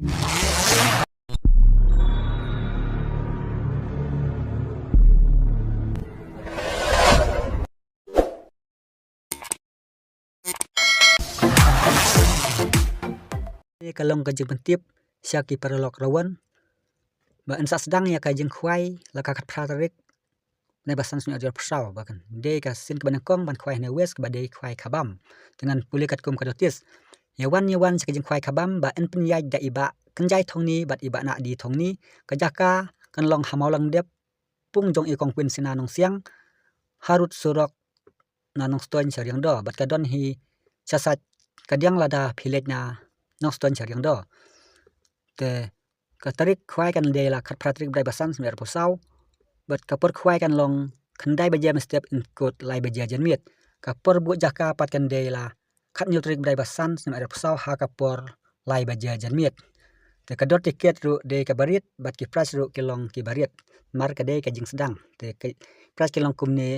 Kalong kajeng pentip syaki paralok rawan ba ensa sedang ya kajeng khwai la kakat pratarik ne basan sunya ajar persau bahkan de ka sin ke banakong ban khwai ne wes ke badai khwai kabam dengan pulih kat kum kadotis yawan se kajeng khwai kabam ba en pen yai da iba kenjai thongni bat iba na di thongni kajaka kan long hamaulang dep pung jong i kong kwin sina nong siang harut surok na nong stoin syariang do bat kadon hi sasat kadiang lada philet na nong stoin syariang do te katarik khwai kan de la khat pratrik brai basan smer posau bat kapor khwai kan long khandai baja step in kot lai baja janmiet kapor bu jaka pat kan de la khat nyutrik brai basan smer posau ha kapor lai baja janmiet te kadot tiket ru de kabarit bat ki pras ru kilong ki barit mar ka de ka jing sedang te pras kilong kumne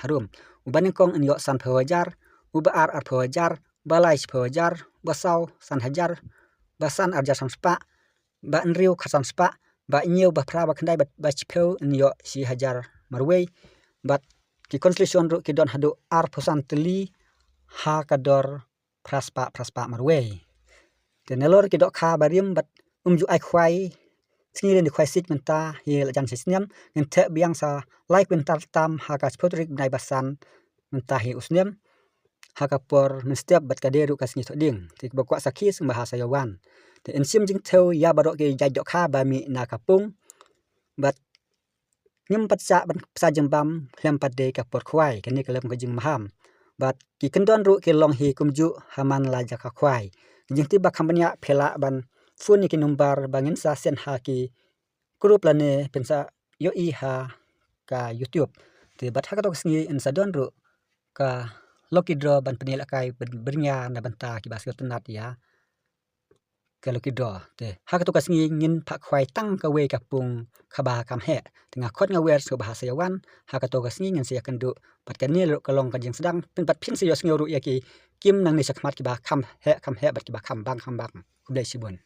harum uban kong en yo san phawajar uba ar phawajar balai phawajar basau san hajar basan arja sam spa ba enriu khasan spa ba nyiu ba phra ba khandai ba chpheu nyo si hajar marwei bat ki constitution ru ki don hadu ar phosan teli ha kador praspa marwei te nelor ki dok kha barim bat umju ai khwai sngire ni khwai sik menta hi la jan sisniam ngenthe biang sa lai kwintal tam ha ka spotrik nai basan menta hi usniam ha kapor menstep bat kaderu kasni thoding tik bakwa sakhi sing bahasa yawan te ensim jing theu ya barok ke jai dok kha ba mi na kapung bat nyim pat sa ban sa jembam klem pat de kapor khwai kani kelem ko jing maham bat ki kendon ru ke long hi kumju haman la jaka khwai jing ti ba khambanya phela ban fun ni ki number bangin sa sen ha ki group lane pensa yo i ha ka youtube te bat ha ka tok sngi en sa don ru ka loki draw ban penil akai bernya na banta ki basket nat ya kalau kidro te hak to kasngi ngin phak khwai tang ka we ka pung khaba kam he tinga khot nga wer so bahasa yawan hak to kasngi ngin se kandu pat kan ni kalong ka jing sedang pen pat phin se yo sngi ru ya ki kim nang ni sakmat ki ba kham he bat ki ba kham bang kublai sibun